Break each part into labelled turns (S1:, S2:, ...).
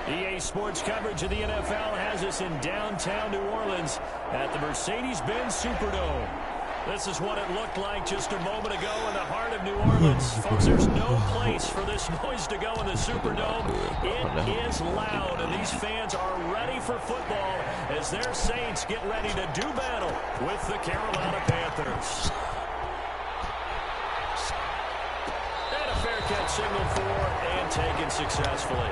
S1: EA Sports coverage of the NFL has us in downtown New Orleans at the Mercedes-Benz Superdome. This is what it looked like just a moment ago in the heart of New Orleans. Folks, there's no place for this noise to go in the Superdome. It is loud, and these fans are ready for football as their Saints get ready to do battle with the Carolina Panthers. And a fair catch signaled for and taken successfully.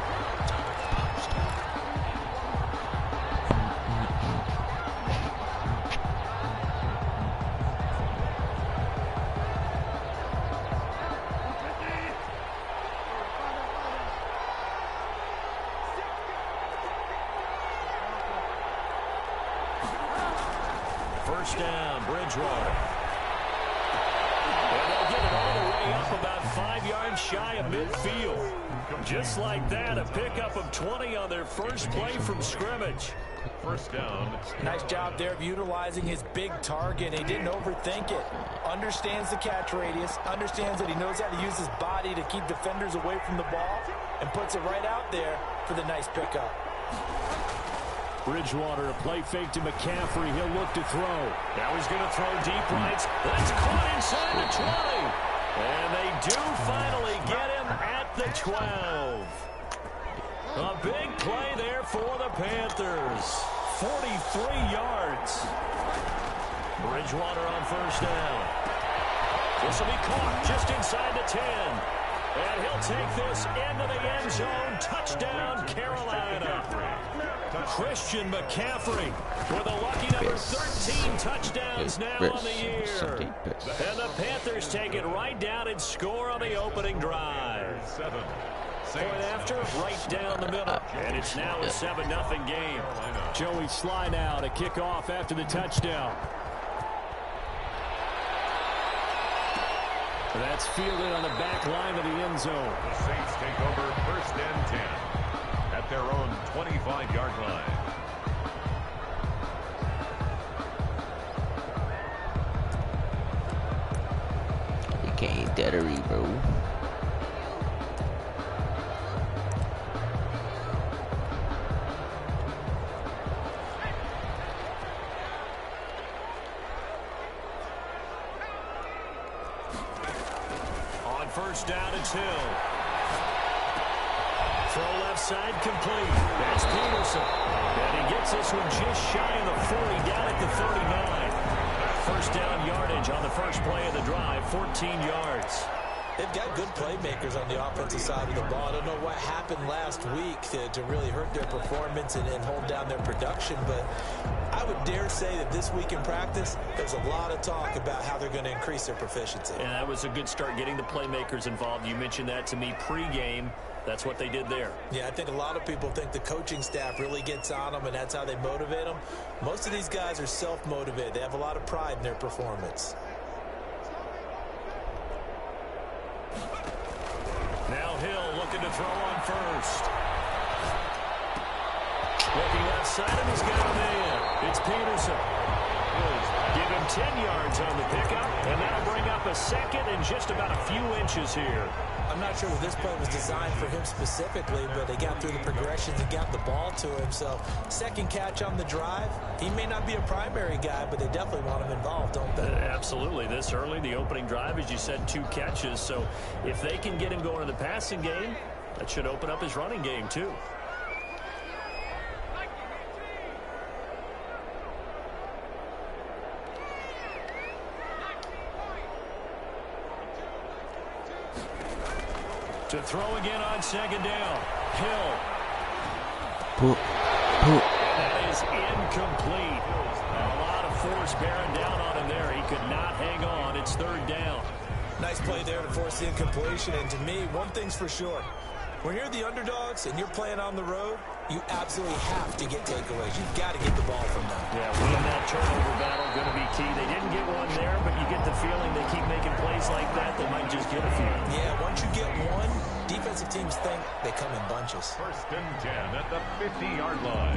S1: First down, Bridgewater. And they'll get it all the way up about 5 yards shy of midfield. Just like that, a pickup of 20 on their first play from scrimmage.
S2: First down.
S3: Nice job there of utilizing his big target. He didn't overthink it. Understands the catch radius. Understands that he knows how to use his body to keep defenders away from the ball. And puts it right out there for the nice pickup.
S1: Bridgewater, a play fake to McCaffrey. He'll look to throw. Now he's going to throw deep right. That's caught inside the 20. And they do finally get him at the 12. A big play there for the Panthers. 43 yards. Bridgewater on first down. This will be caught just inside the 10. And he'll take this into the end zone. Touchdown, Carolina. Christian McCaffrey with a lucky number 13 touchdowns now on the year. And the Panthers take it right down and score on the opening drive. Point after, right down the middle. And it's now a 7-0 game. Joey Sly now to kick off after the touchdown. That's fielded on the back line of the end zone.
S2: The Saints take over first and 10 at their own 25-yard line.
S4: You can't eat that or eat, bro.
S1: First down, it's Hill. Throw left side complete. That's Peterson. And he gets this one just shy of the 40, down at the 39. First down yardage on the first play of the drive, 14 yards.
S3: They've got good playmakers on the offensive side of the ball. I don't know what happened last week to really hurt their performance and hold down their production, but I would dare say that this week in practice, there's a lot of talk about how they're going to increase their proficiency.
S1: And that was a good start, getting the playmakers involved. You mentioned that to me pregame. That's what they did there.
S3: Yeah, I think a lot of people think the coaching staff really gets on them, and that's how they motivate them. Most of these guys are self-motivated. They have a lot of pride in their performance.
S1: Now Hill looking to throw on first. Looking left side, and he's got a man. It's Peterson. Give him 10 yards on the pickup, and that'll bring up a second and just about a few inches here.
S3: I'm not sure that this play was designed for him specifically, but they got through the progressions and got the ball to him. So, second catch on the drive. He may not be a primary guy, but they definitely want him involved, don't they?
S1: Absolutely. This early, the opening drive, as you said, 2 catches. So, if they can get him going in the passing game, that should open up his running game, too. To throw again on second down. Hill. That is incomplete. A lot of force bearing down on him there. He could not hang on. It's third down.
S3: Nice play there to force the incompletion. And to me, one thing's for sure. When you're the underdogs and you're playing on the road, you absolutely have to get takeaways. You've got to get the ball from them.
S1: Yeah, winning that turnover battle going to be key. They didn't get one there, but you get the feeling they keep making plays like that, they might just get a few.
S3: Yeah, once you get one, defensive teams think they come in bunches.
S2: First and 10 at the 50-yard line.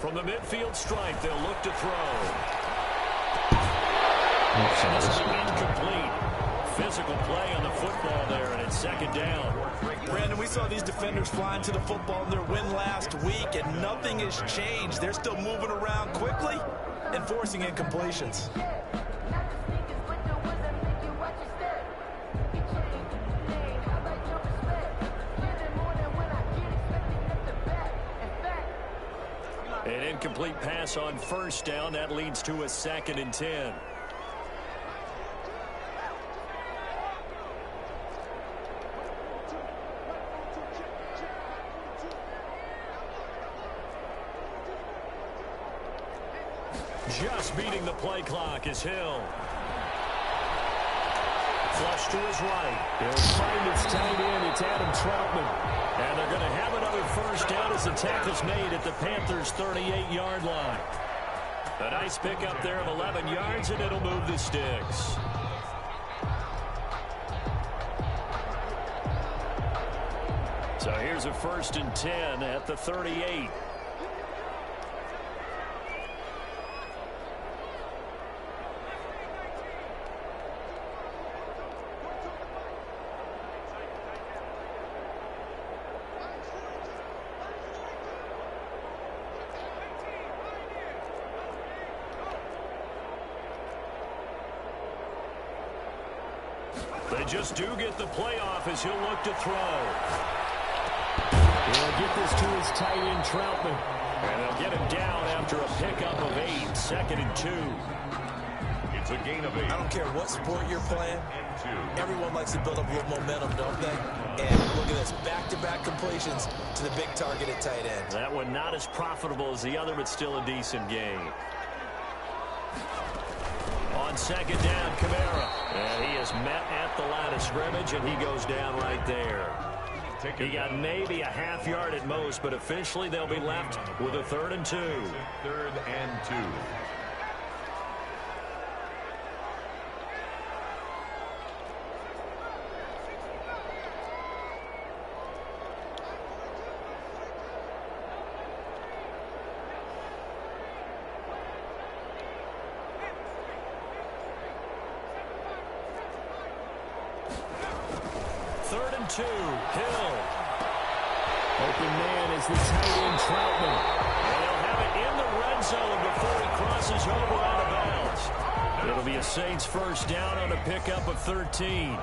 S1: From the midfield stripe, they'll look to throw.
S4: Oops,
S1: This is incomplete. Physical play on the football there, and it's second down.
S3: Brandon, we saw these defenders flying to the football in their win last week, and nothing has changed. They're still moving around quickly and forcing incompletions.
S1: An incomplete pass on first down. That leads to a 2nd and 10. Just beating the play clock is Hill. Flush to his right. He'll find its tight end. It's Adam Troutman. And they're going to have another first down as the tackle's made at the Panthers' 38-yard line. A nice pickup there of 11 yards, and it'll move the sticks. So here's a 1st and 10 at the 38. They just do get the playoff as he'll look to throw. He'll get this to his tight end, Troutman. And they'll get him down after a pickup of 8, 2nd and 2.
S2: It's a gain of 8.
S3: I don't care what sport you're playing. Everyone likes to build up a little momentum, don't they? And look at this, back-to-back completions to the big target at tight end.
S1: That one not as profitable as the other, but still a decent game. On 2nd down, Kamara. And he is met at the line of scrimmage, and he goes down right there. He got maybe a half yard at most, but officially they'll be left with a 3rd and 2.
S2: 3rd and 2.
S1: Hill. Open man is the tight end, Troutman. And he'll have it in the red zone before he crosses over out of bounds. It'll be a Saints first down on a pickup of 13.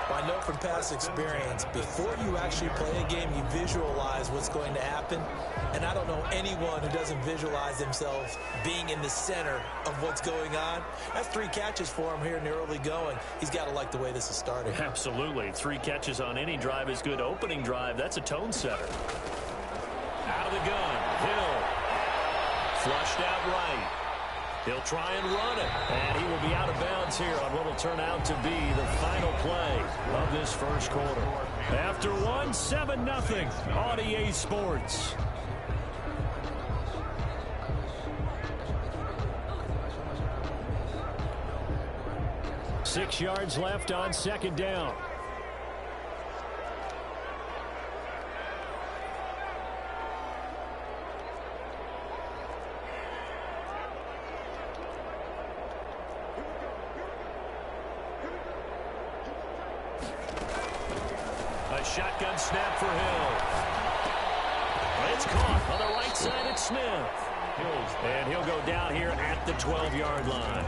S3: Well, I know from past experience, before you actually play a game, you visualize what's going to happen. And I don't know anyone who doesn't visualize themselves being in the center of what's going on. That's 3 catches for him here in the early going. He's got to like the way this is starting.
S1: Absolutely. 3 catches on any drive is good. Opening drive, that's a tone setter. Out of the gun, Hill. Flushed out right. He'll try and run it, and he will be out of bounds here on what will turn out to be the final play of this first quarter. After 7-0 on EA Sports. Six yards left on 2nd down. A shotgun snap for Hill. It's caught on the right side at Smith. And he'll go down here at the 12-yard line.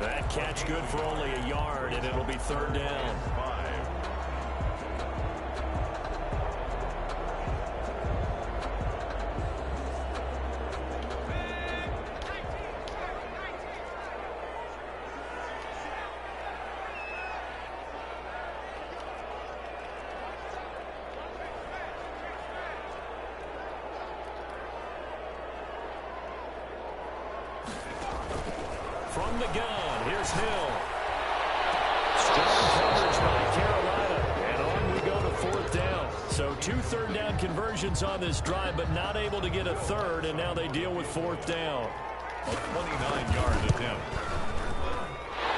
S1: That catch good for only a yard, and it'll be 3rd down. From the gun, here's Hill. Strong coverage by Carolina. And on we go to 4th down. So 2 third-down conversions on this drive, but not able to get a third, and now they deal with 4th down.
S2: A 29-yard attempt.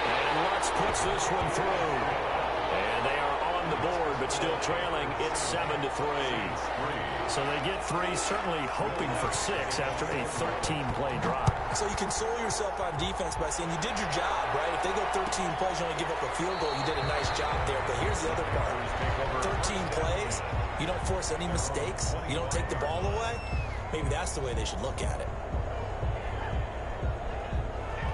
S1: And Lutz puts this one through. And they are on the board, but still trailing. It's 7-3. So they get 3, certainly hoping for 6 after a 13-play drive.
S3: So you console yourself on defense by saying you did your job, right? If they go 13 plays, you only give up a field goal, you did a nice job there. But here's the other part. 13 plays, you don't force any mistakes, you don't take the ball away. Maybe that's the way they should look at it.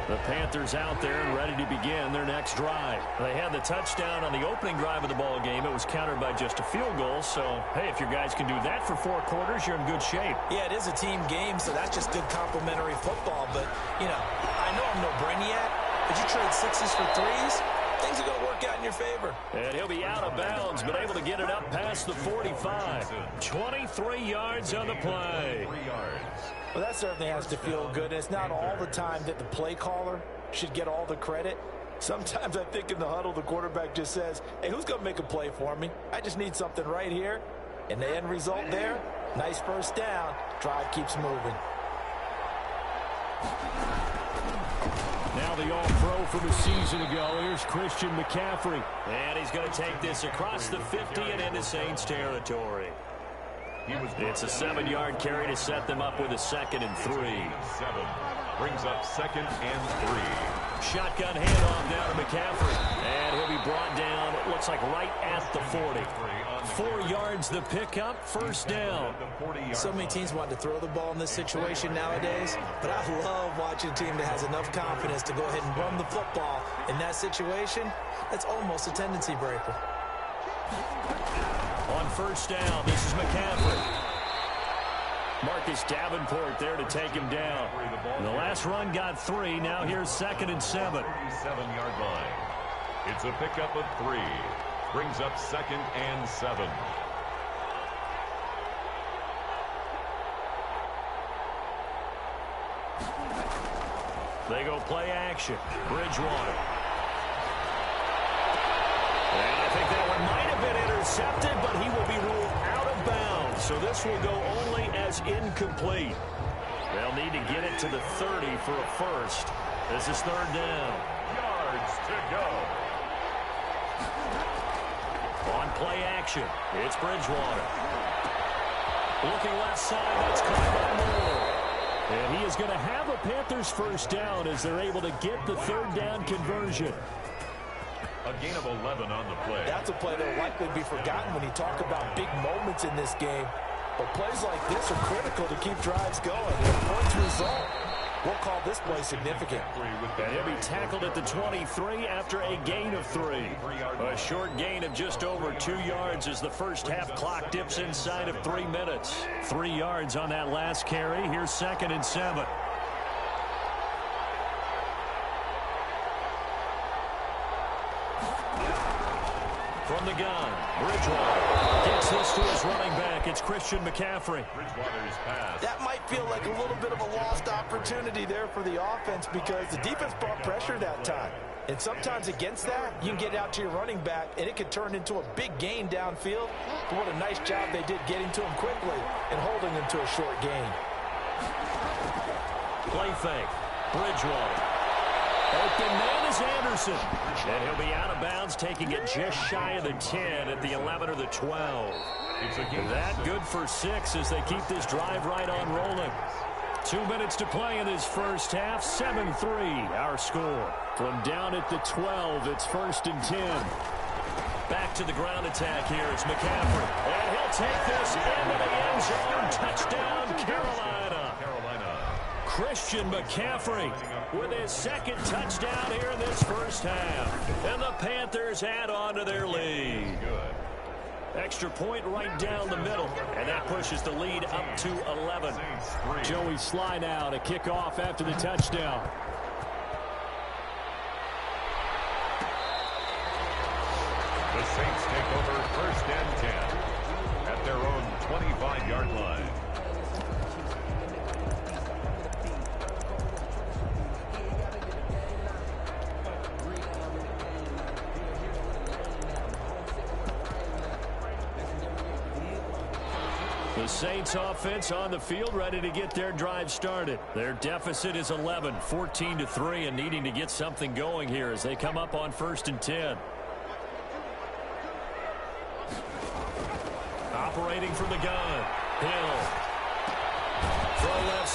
S1: The Panthers out there and ready to begin their next drive. They had the touchdown on the opening drive of the ball game. It was countered by just a field goal. So, hey, if your guys can do that for 4 quarters, you're in good shape.
S3: Yeah, it is a team game, so that's just good complimentary football. But, you know, I know I'm no brainiac, but you trade 6s for 3s, things are going to work out in your favor.
S1: And he'll be out of bounds, but able to get it up past the 45. 23 yards on the play.
S2: 3 yards.
S3: Well, that certainly has to feel good. And it's not all the time that the play caller should get all the credit. Sometimes I think in the huddle, the quarterback just says, hey, who's going to make a play for me? I just need something right here. And the end result there, nice first down. Drive keeps moving.
S1: Now the all-pro from a season ago. Here's Christian McCaffrey. And he's going to take this across the 50 and into Saints territory. It's a 7-yard carry to set them up with a 2nd and 3.
S2: 7 brings up 2nd and 3.
S1: Shotgun handoff down to McCaffrey. And he'll be brought down, it looks like right at the 40. 4 yards the pickup, first down.
S3: So many teams want to throw the ball in this situation nowadays, but I love watching a team that has enough confidence to go ahead and run the football. In that situation, that's almost a tendency breaker.
S1: On first down, this is McCaffrey. Marcus Davenport there to take him down. The last run got 3. Now here's 2nd and 7.
S2: 37-yard line. It's a pickup of 3. Brings up 2nd and 7.
S1: They go play action. Bridgewater. And I think that one might have been intercepted, but he will be ruled out of bounds. So this will go only as incomplete. They'll need to get it to the 30 for a first. This is 3rd down.
S2: Yards to go.
S1: On play action, it's Bridgewater. Looking left side, that's caught by Moore. And he is going to have a Panthers first down as they're able to get the 3rd down conversion.
S2: A gain of 11 on the play.
S3: That's a play that will likely be forgotten when you talk about big moments in this game. But plays like this are critical to keep drives going. And if points result, we'll call this play significant.
S1: And he'll be tackled at the 23 after a gain of 3. A short gain of just over 2 yards as the first half clock dips inside of 3 minutes. 3 yards on that last carry. Here's 2nd and 7. From the gun, Bridgewater gets this to his running back. It's Christian McCaffrey.
S2: Bridgewater's pass.
S3: That might feel like a little bit of a lost opportunity there for the offense because the defense brought pressure that time. And sometimes against that, you can get out to your running back, and it could turn into a big gain downfield. But what a nice job they did getting to him quickly and holding him to a short gain.
S1: Play fake. Bridgewater. Open man is Anderson. And he'll be out of bounds, taking it just shy of the 10 at the 11 or the 12. That good for 6 as they keep this drive right on rolling. 2 minutes to play in this first half. 7-3 our score. From down at the 12, it's 1st and 10. Back to the ground attack here. It's McCaffrey. And he'll take this into the end zone. Touchdown, Carolina. Christian McCaffrey with his 2nd touchdown here in this first half. And the Panthers add on to their lead. Extra point right down the middle. And that pushes the lead up to 11. Joey Sly now to kick off after the touchdown.
S2: The Saints take over 1st and 10 at their own 25-yard line.
S1: The Saints offense on the field ready to get their drive started. Their deficit is 11, 14-3, and needing to get something going here as they come up on 1st and 10. Operating from the gun.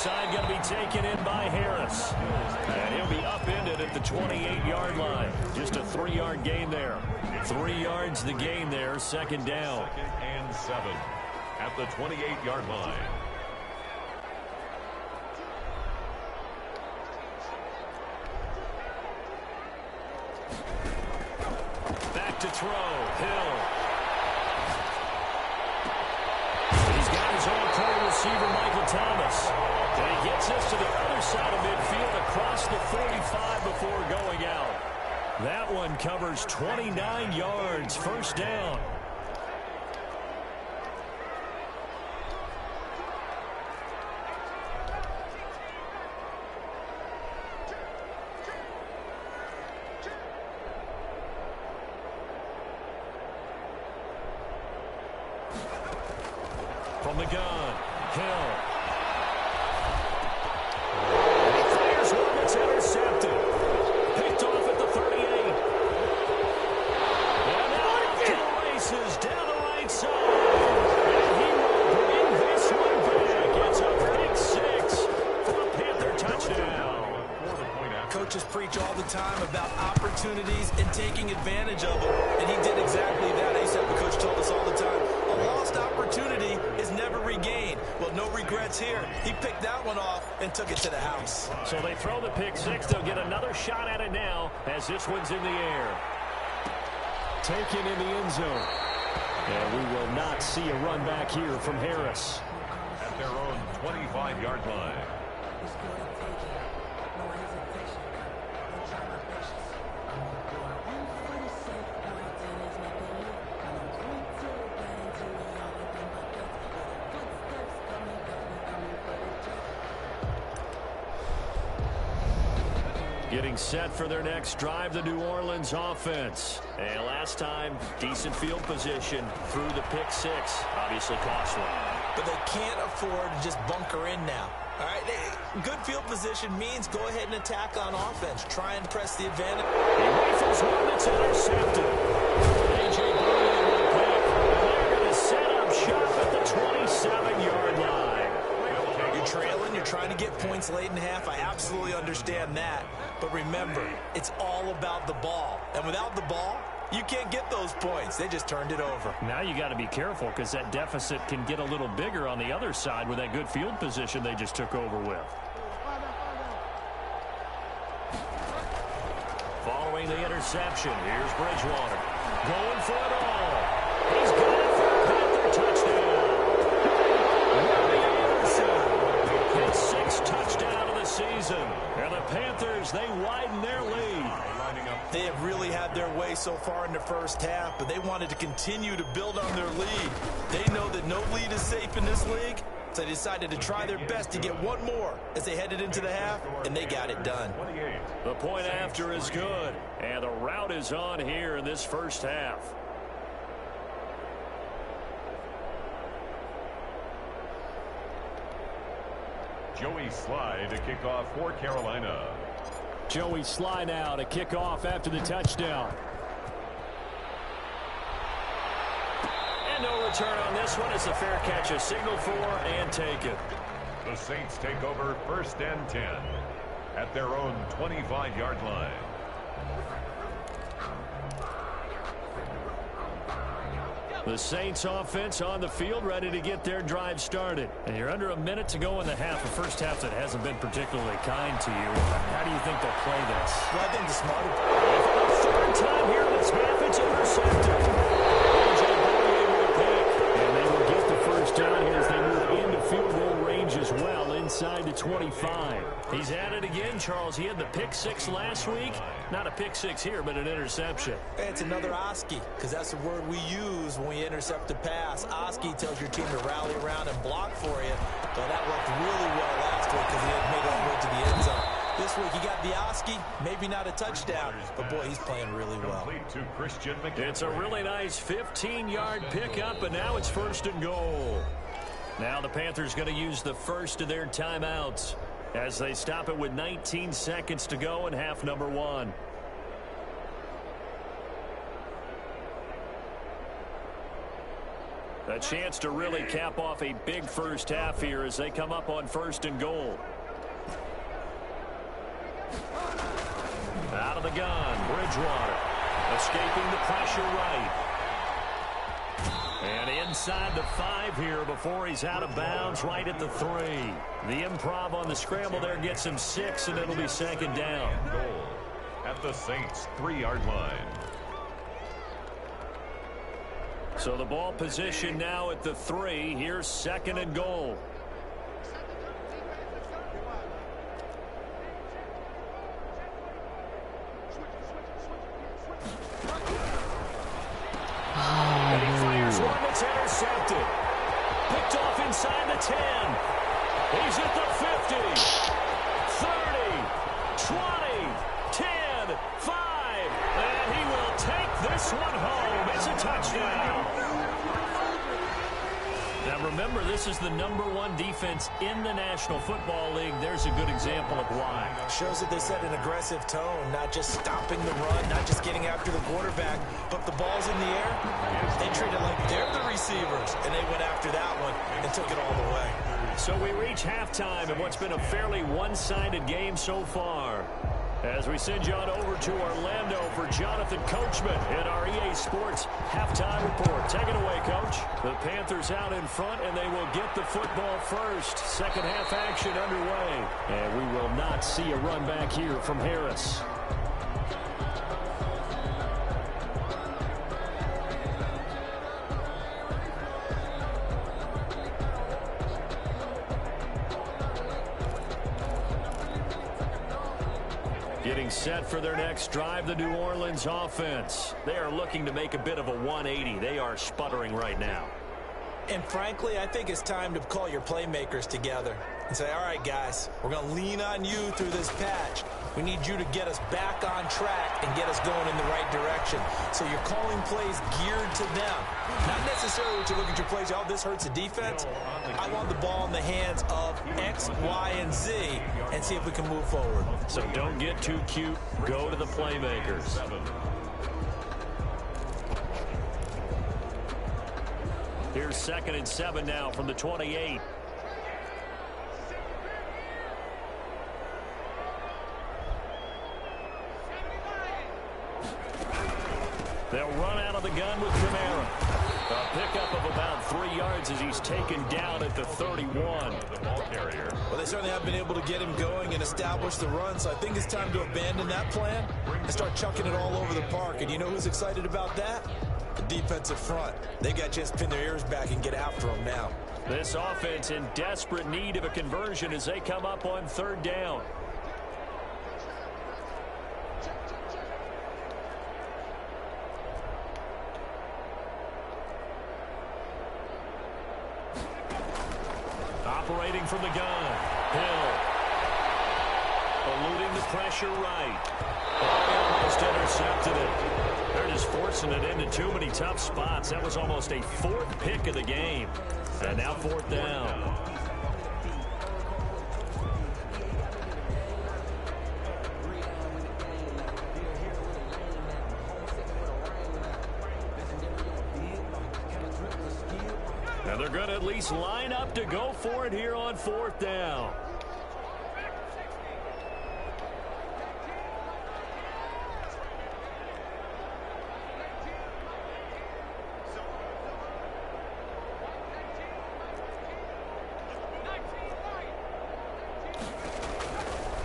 S1: inside, going to be taken in by Harris. And he'll be upended at the 28-yard line. Just a 3-yard gain there. 3 yards the gain there, second down.
S2: 2nd and 7 at the 28-yard line.
S1: Back to throw. Hill. He's got his all-pro receiver, Michael Thomas. And he gets this to the other side of midfield across the 45 before going out. That one covers 29 yards, first down. From the gun, Hill. And he clears one that's intercepted. Picked off at the 38. And now off to the races down the right side. And he will bring this one back. It's a big 6 for a Panther touchdown.
S3: Coaches preach all the time about opportunities and taking advantage of them, and he did exactly that. I used to have a coach told us all the time, a lost opportunity is never regained. Well, no regrets here. He picked that one off and took it to the house.
S1: So they throw the pick 6. They'll get another shot at it now as this one's in the air. Taken in the end zone. And we will not see a run back here from Harris.
S2: At their own 25-yard line.
S1: Getting set for their next drive, the New Orleans offense. And last time, decent field position through the pick 6. Obviously costly.
S3: But they can't afford to just bunker in now. All right, good field position means go ahead and attack on offense. Try and press the advantage.
S1: He rifles one that's intercepted. A.J. Bouye with a pick. And they're going to set up shop at the 27-yard line.
S3: You're trailing, you're trying to get points late in half. I absolutely understand that. But remember, it's all about the ball. And without the ball, you can't get those points. They just turned it over.
S1: Now you got to be careful because that deficit can get a little bigger on the other side with that good field position they just took over with. Following the interception, here's Bridgewater. Going for it all. He's got it for a Panther touchdown. His 6th touchdown of the season. And the Panthers, they widen their lead.
S3: They have really had their way so far in the first half, but they wanted to continue to build on their lead. They know that no lead is safe in this league, so they decided to try their best to get one more as they headed into the half, and they got it done.
S1: The point after is good, and the route is on here in this first half.
S2: Joey Sly to kick off for Carolina.
S1: Joey Sly now to kick off after the touchdown. And no return on this one. It's a fair catch, a signal for and taken.
S2: The Saints take over 1st and 10 at their own 25-yard line.
S1: The Saints offense on the field, ready to get their drive started. And you're under a minute to go in the half. The first half that hasn't been particularly kind to you. How do you think they'll play this?
S3: Well, I think the smarter.
S1: For the 3rd time here in this half, it's intercepted. A.J. Bouye with a pick. And they will get the first down here as they move into field goal range as well, inside the 25. He's at it again, Charles. He had the pick 6 last week. Not a pick 6 here, but an interception.
S3: It's another Oski, because that's the word we use when we intercept a pass. Oski tells your team to rally around and block for you. Well, that worked really well last week because he had made it all the way to the end zone. This week he got the Oski, maybe not a touchdown, but boy, he's playing really well.
S1: It's a really nice 15-yard pickup, and now it's 1st and goal. Now the Panthers going to use the first of their timeouts as they stop it with 19 seconds to go in half number 1. A chance to really cap off a big first half here as they come up on 1st and goal. Out of the gun, Bridgewater. Escaping the pressure right. And inside the 5 here before he's out of bounds right at the 3. The improv on the scramble there gets him 6, and it'll be 2nd down.
S2: Goal at the Saints' 3-yard line.
S1: So the ball position now at the 3. Here's 2nd and goal. And he fires one that's intercepted. Picked off inside the 10. He's at the 50. 30. 20. 10. 5. And he will take this one home. It's a touchdown. Now remember, this is the #1 defense in the National Football League. There's a good example of why.
S3: Shows that they set an aggressive tone, not just stopping the run, not just getting after the quarterback, but the ball's in the air. They treat it like they're the receivers, and they went after that one and took it all the way.
S1: So we reach halftime in what's been a fairly one-sided game so far. As we send you on over to Orlando for Jonathan Coachman in our EA Sports Halftime Report. Take it away, Coach. The Panthers out in front, and they will get the football first. Second half action underway. And we will not see a run back here from Harris. Getting set for their next drive, the New Orleans offense. They are looking to make a bit of a 180. They are sputtering right now.
S3: And frankly, I think it's time to call your playmakers together and say, all right, guys, we're going to lean on you through this patch. We need you to get us back on track and get us going in the right direction. So you're calling plays geared to them. Not necessarily to look at your plays, oh, this hurts the defense. I want the ball in the hands of X, Y, and Z and see if we can move forward.
S1: So don't get too cute. Go to the playmakers. Here's 2nd and 7 now from the 28. They'll run out of the gun with Kamara. A pickup of about 3 yards as he's taken down at the 31.
S2: The ball carrier.
S3: Well, they certainly have been able to get him going and establish the run, so I think it's time to abandon that plan and start chucking it all over the park. And you know who's excited about that? The defensive front. They got a chance to pin their ears back and get after him now.
S1: This offense in desperate need of a conversion as they come up on 3rd down. Operating from the gun. Hill. Eluding the pressure right. Oh, almost intercepted it. They're just forcing it into too many tough spots. That was almost a 4th pick of the game. And now 4th down. And they're going to at least line up to go for it here on 4th down.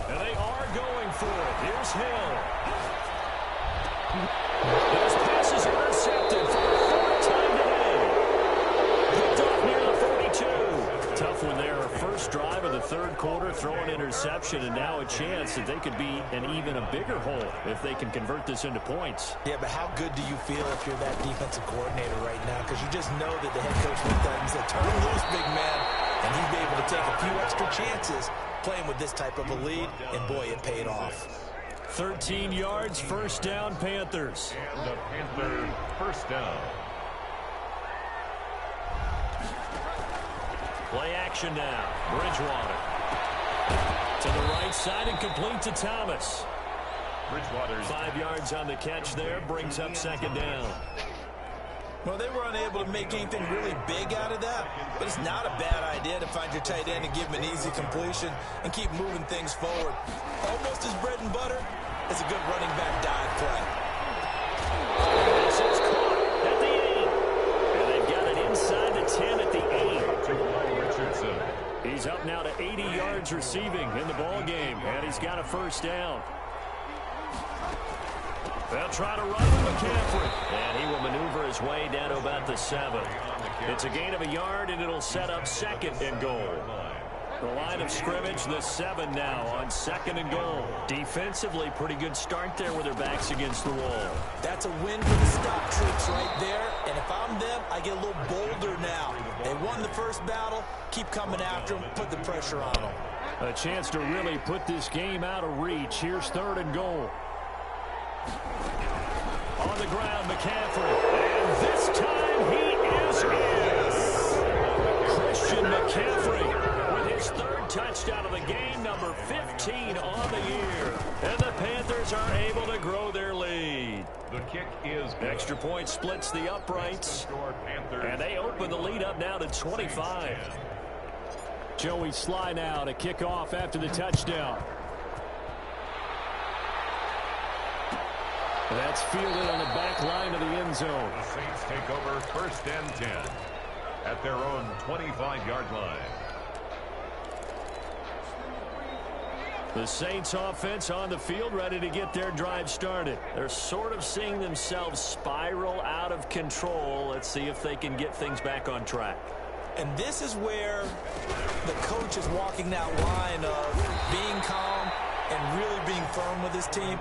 S1: And they are going for it. Here's Hill. Those passes are intercepted for the 4th time today. Picked off near the 42. Tough one there. First drive of the 3rd quarter, throw an interception, and now a chance that they could be in even a bigger hole if they can convert this into points.
S3: Yeah, but how good do you feel if you're that defensive coordinator right now? Because you just know that the head coach looked at him and said, turn him loose, big man. And he'd be able to take a few extra chances playing with this type of a lead, and boy, it paid off.
S1: 13 yards, 1st down, Panthers.
S2: And the Panther 1st down.
S1: Play action now. Bridgewater. To the right side and complete to Thomas.
S2: Bridgewater's
S1: 5 yards on the catch there, brings up 2nd down.
S3: Well, they were unable to make anything really big out of that, but it's not a bad idea to find your tight end and give him an easy completion and keep moving things forward. Almost his bread and butter is a good running back dive play.
S1: This is caught at the 8. And they've got it inside the 10 at the 8.
S2: Richardson.
S1: He's up now to 80 yards receiving in the ball game, and he's got a first down. They'll try to run with McCaffrey, and he will maneuver his way down to about the 7. It's a gain of a yard, and it'll set up 2nd and goal. The line of scrimmage, the 7 now on 2nd and goal. Defensively, pretty good start there with their backs against the wall.
S3: That's a win for the stock troops right there, and if I'm them, I get a little bolder now. They won the first battle, keep coming after them, put the pressure on them.
S1: A chance to really put this game out of reach. Here's 3rd and goal. On the ground, McCaffrey. And this time he is in. Christian McCaffrey with his 3rd touchdown of the game, number 15 on the year. And the Panthers are able to grow their lead.
S2: The kick is good.
S1: Extra point splits the uprights. And they open the lead up now to 25. Joey Sly now to kick off after the touchdown. That's fielded on the back line of the end zone.
S2: The Saints take over 1st and 10 at their own 25-yard line.
S1: The Saints offense on the field ready to get their drive started. They're sort of seeing themselves spiral out of control. Let's see if they can get things back on track.
S3: And this is where the coach is walking that line of being calm and really being firm with his team.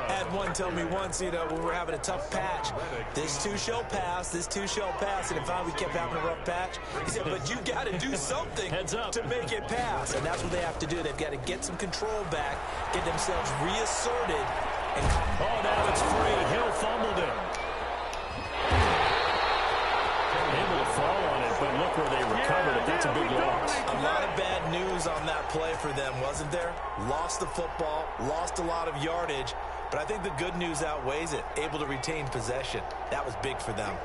S3: I had one tell me once, when we were having a tough patch, this too shall pass, this too shall pass. And finally we kept having a rough patch. He said, but you got to do something to make it pass. And that's what they have to do. They've got to get some control back, get themselves reasserted. And
S1: oh, now it's free. Hill fumbled it. Able to fall on it, but look where they recovered it. That's a big loss.
S3: A lot of bad news on that play for them, wasn't there? Lost the football, lost a lot of yardage, but I think the good news outweighs it. Able to retain possession. That was big for them.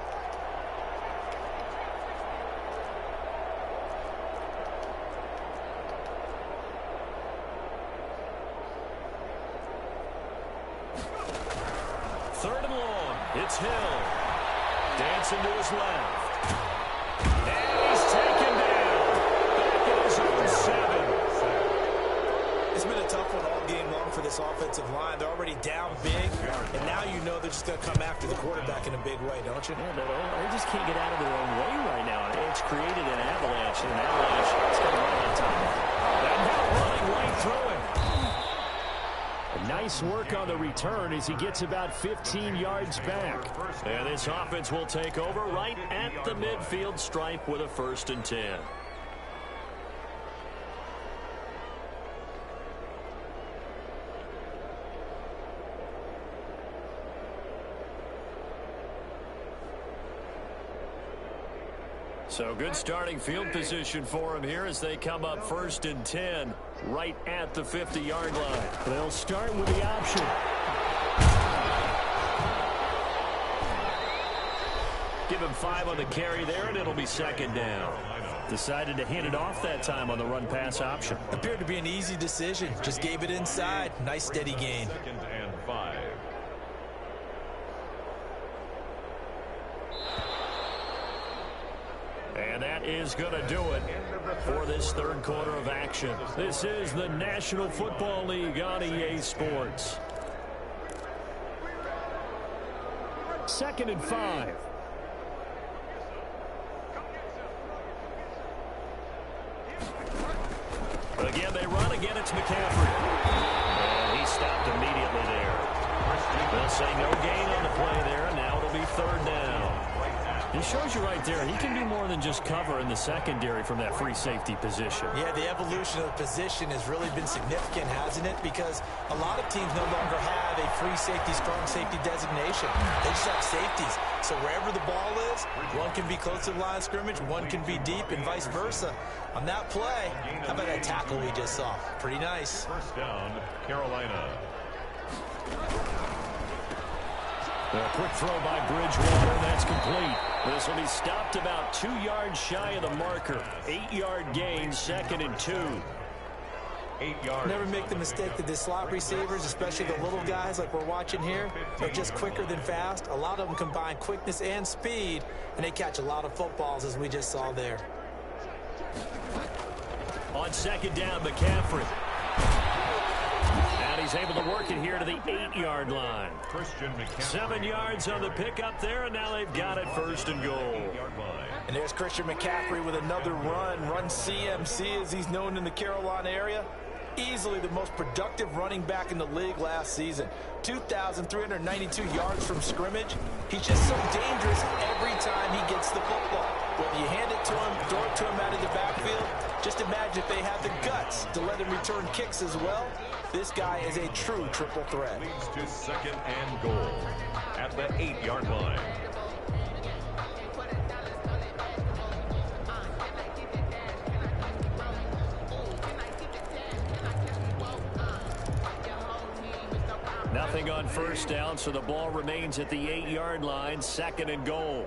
S1: Third and long. It's Hill. Dancing to his left. And he's taken down. Back at his own 7.
S3: It's been a tough one all game long for this offensive line. They're already down big, and now you know they're just going to come after the quarterback in a big way, don't you?
S1: Yeah, they just can't get out of their own way right now. It's created an avalanche, and an avalanche is going to run on top. And now running right through him. Nice work on the return as he gets about 15 yards back. And this offense will take over right at the midfield stripe with a 1st and 10. So good starting field position for him here as they come up 1st and 10 right at the 50-yard line. They'll start with the option. Give him 5 on the carry there, and it'll be 2nd down. Decided to hand it off that time on the run-pass option.
S3: Appeared to be an easy decision. Just gave it inside. Nice steady gain.
S2: 2nd and 5.
S1: And that is going to do it for this 3rd quarter of action. This is the National Football League on EA Sports. 2nd and 5. Again, they run. Again, it's McCaffrey. And he stopped immediately there. They'll say no gain on the play there, and now it'll be 3rd down. It shows you right there, he can do more than just cover in the secondary from that free safety position.
S3: Yeah, the evolution of the position has really been significant, hasn't it? Because a lot of teams no longer have a free safety, strong safety designation. They just have safeties. So wherever the ball is, one can be close to the line of scrimmage, one can be deep, and vice versa. On that play, how about that tackle we just saw? Pretty nice.
S2: 1st down, Carolina.
S1: A quick throw by Bridgewater, that's complete. This will be stopped about 2 yards shy of the marker. 8-yard gain, 2nd and 2.
S2: 8 yards.
S3: Never make the mistake that the slot receivers, especially the little guys like we're watching here, are just quicker than fast. A lot of them combine quickness and speed, and they catch a lot of footballs, as we just saw there.
S1: On 2nd down, McCaffrey. And he's able to work it here to the 8-yard line.
S2: Christian McCaffrey.
S1: 7 yards on the pickup there, and now they've got it 1st and goal.
S3: And there's Christian McCaffrey with another run CMC, as he's known in the Carolina area. Easily the most productive running back in the league last season. 2,392 yards from scrimmage. He's just so dangerous every time he gets the football. Whether you hand it to him, throw it to him out of the backfield, just imagine if they have the guts to let him return kicks as well. This guy is a true triple threat.
S2: Leads to 2nd and goal at the 8-yard line.
S1: Nothing on 1st down, so the ball remains at the 8-yard line, 2nd and goal.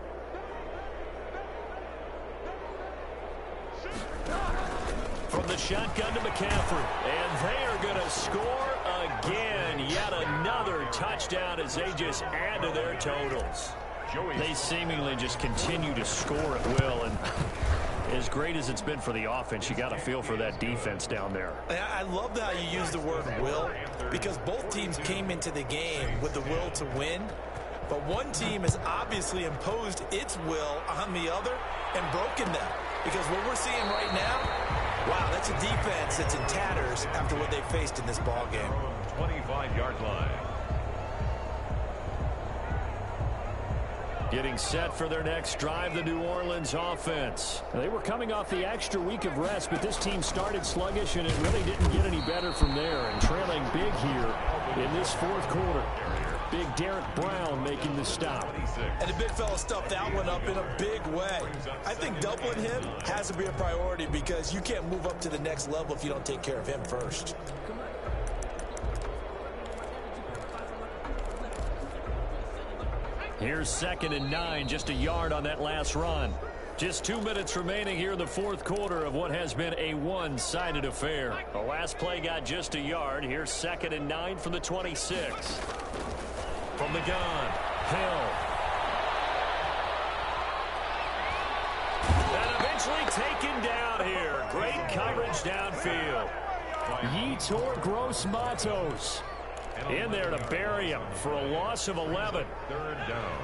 S1: From the shotgun to McCaffrey, and they are going to score again. Yet another touchdown as they just add to their totals. They seemingly just continue to score at will, and as great as it's been for the offense, you got to feel for that defense down there.
S3: I love how you use the word will, because both teams came into the game with the will to win, but one team has obviously imposed its will on the other and broken them. Because what we're seeing right now, wow, that's a defense that's in tatters after what they faced in this ball game.
S2: 25-yard line.
S1: Getting set for their next drive, the New Orleans offense. They were coming off the extra week of rest, but this team started sluggish, and it really didn't get any better from there. And trailing big here in this 4th quarter. Big Derek Brown making the stop.
S3: And the big fella stuffed that one up in a big way. I think doubling him has to be a priority, because you can't move up to the next level if you don't take care of him first.
S1: Here's 2nd and 9, just a yard on that last run. Just 2 minutes remaining here in the 4th quarter of what has been a one-sided affair. The last play got just a yard. Here's 2nd and 9 from the 26. From the gun, Hill. And eventually taken down here. Great coverage downfield. Yetur Gross-Matos in there to bury him for a loss of 11.
S2: 3rd down.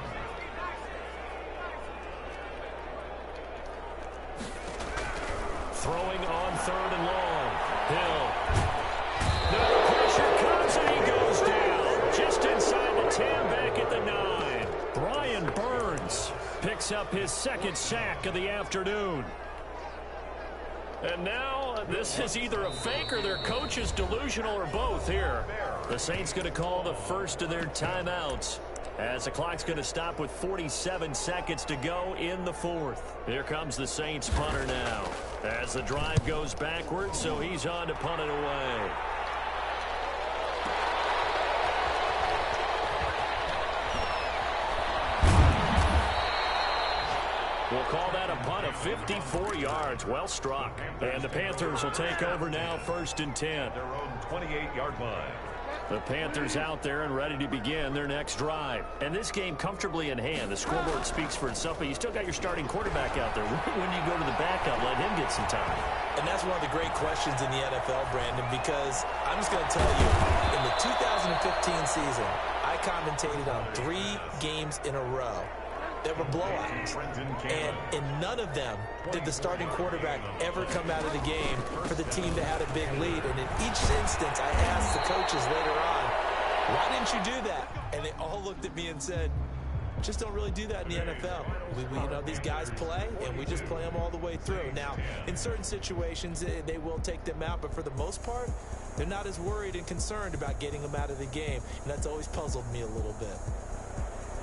S1: Throwing on 3rd and long. Hill. No pressure comes, and he goes down. Just inside the 10, back at the 9. Brian Burns picks up his 2nd sack of the afternoon. And now this is either a fake or their coach is delusional, or both here. The Saints going to call the first of their timeouts, as the clock's going to stop with 47 seconds to go in the 4th. Here comes the Saints punter now, as the drive goes backwards, so he's on to punt it away. We'll call that a punt of 54 yards. Well struck. And the Panthers will take over now, 1st and 10.
S2: Their own 28-yard line.
S1: The Panthers out there and ready to begin their next drive. And this game comfortably in hand. The scoreboard speaks for itself, but you still got your starting quarterback out there. When do you go to the backup, let him get some time?
S3: And that's one of the great questions in the NFL, Brandon, because I'm just going to tell you, in the 2015 season, I commentated on 3 games in a row that were blowouts. And in none of them did the starting quarterback ever come out of the game for the team that had a big lead. And in each instance, I asked the coaches later on, why didn't you do that? And they all looked at me and said, just don't really do that in the NFL. You know, these guys play, and we just play them all the way through. Now, in certain situations, they will take them out, but for the most part, they're not as worried and concerned about getting them out of the game. And that's always puzzled me a little bit.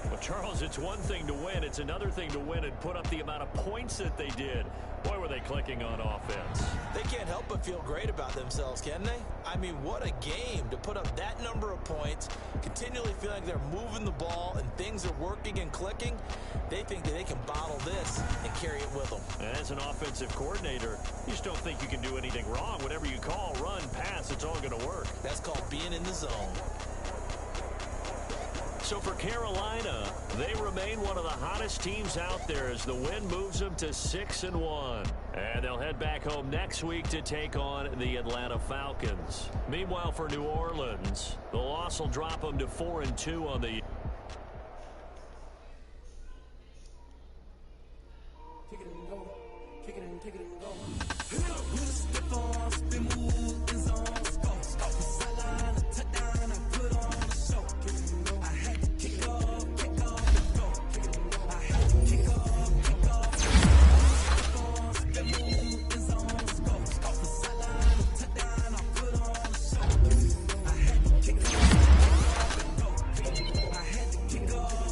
S1: Well, Charles, it's one thing to win. It's another thing to win and put up the amount of points that they did. Boy, were they clicking on offense.
S3: They can't help but feel great about themselves, can they? I mean, what a game to put up that number of points, continually feel like they're moving the ball and things are working and clicking. They think that they can bottle this and carry it with them.
S1: As an offensive coordinator, you just don't think you can do anything wrong. Whatever you call, run, pass, it's all going to work.
S3: That's called being in the zone.
S1: So for Carolina, they remain one of the hottest teams out there as the win moves them to 6-1. And they'll head back home next week to take on the Atlanta Falcons. Meanwhile, for New Orleans, the loss will drop them to 4-2 on the...
S5: Kick it and go. Kick it and go. With a stiff arm, spin move, in zone, scope. The sideline, a touchdown, I put on the show. I had to kick off, and go. I had to kick off. Stiff arm, spin move, in zone, scope. The sideline, a touchdown, I put on the show. I had to kick off, and go. I had to kick off.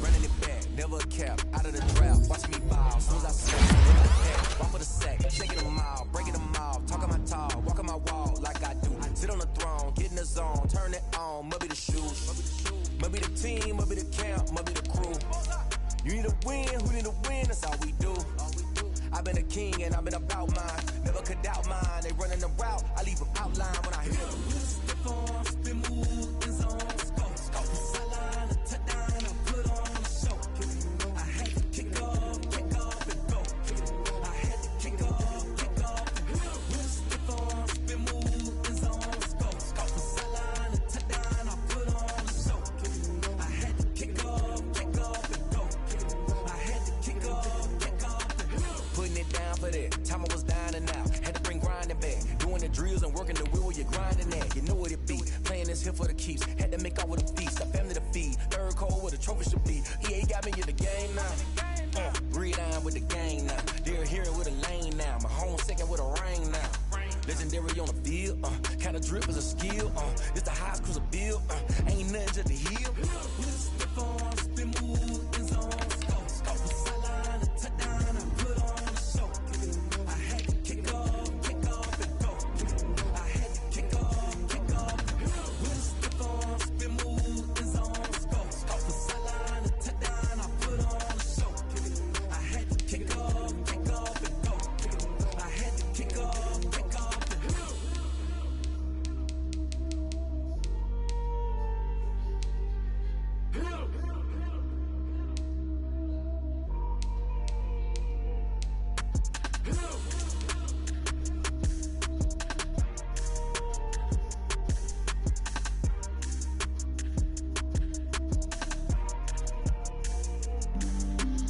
S6: Running it back, never a cap, out of the draft. Watch me ball, soon as I snap, in the pack, walk for the sack, shaking them all, breaking them off, talking my tall, walking my wall like I do. Sit on the throne, get in the zone, turn it on, must be the shoes, must be the team, must be the camp, must be the crew. You need a win, who need a win, that's all we do. I've been a king and I've been about mine, never could doubt mine. They running the route, I leave them outline when I hit them.
S5: With a stiff arm, spin move, in zone, scope. The sideline, a touchdown, I put on the show. I had to kick off, and go. I had to kick off, and go. With a stiff arm, spin move, in zone, scope. The sideline, a touchdown, I put on the show. I had to kick off, and go. I had to kick off, and go.
S6: Putting it down for that, time I was dying and out. Had to bring grinding back, doing the drills and working the wheel where you're grinding at. You know what it be, playing this here for the keeps. Had to make out with a feast, a family to feed. Third cold where the trophy should be. EA got me in the game now. Breed on with the gang now. They're here with a lane now. My home second with a ring now. Legendary on the field, kinda drip is a skill. This the highest cruiser bill, ain't nothing just the hill.
S5: With a stiff arm, spin move, in zone, scope. The sideline, a touchdown, I put on the show. I had to kick off, and go. I had to kick off, and go. With a stiff arm, spin move, in zone, scope. The sideline, a touchdown, I put on the show. I had to kick off, and go. I had to kick off, and go.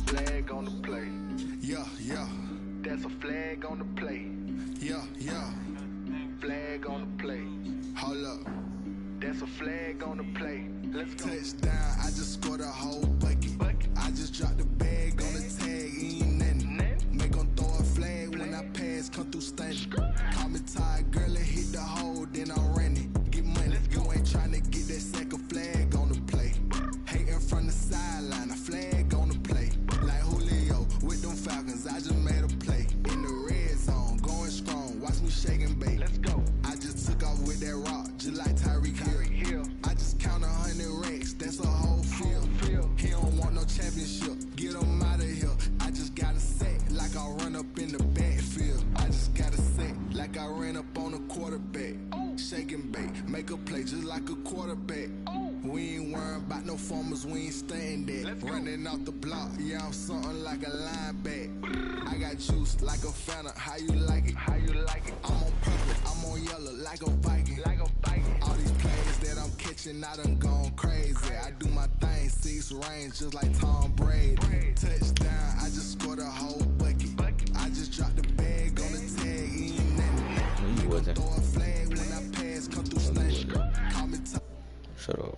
S7: Flag on the play. Yeah, yeah. That's a flag on the play. Yeah, yeah. Flag on the play. Hold up. That's a flag on the play. Let's go. Touchdown, I just scored a whole bucket. I just dropped the bag on the tag, ain't nothing. Make 'em throw a flag when I pass, come through stunning. Call me tired, girl, and hit the hole, then I'm running. Get money, you ain't tryna get that second flag on the play. Hating from the sideline, a flag on the play. Like Julio with them Falcons, I just made a play. In the red zone, going strong, watch me shake and bake. Let's go. I just took off with that rock, just like Tyreek Hill. I just count 100 racks, that's a whole field. He don't want no championship, get him out of here. I just got a set, like I run up in the backfield. I just got a set, like I ran up on a quarterback. Shake and bake, make a play just like a quarterback. We ain't worrying about no formers, we ain't staying there. Running off the block, yeah, I'm something like a lineback. I got juice like a Fanta, how you like it? How you like it? I'm on purple, I'm on yellow like a Viking. All these plays that I'm catching, I done gone crazy. I do my thing, 6 range just like Tom Brady. Touchdown, I just scored a whole bucket. I just dropped the bag on the tag, ain't nothing. Make 'em throw a flag when I pass, come through stunning. Call me
S4: Shut up.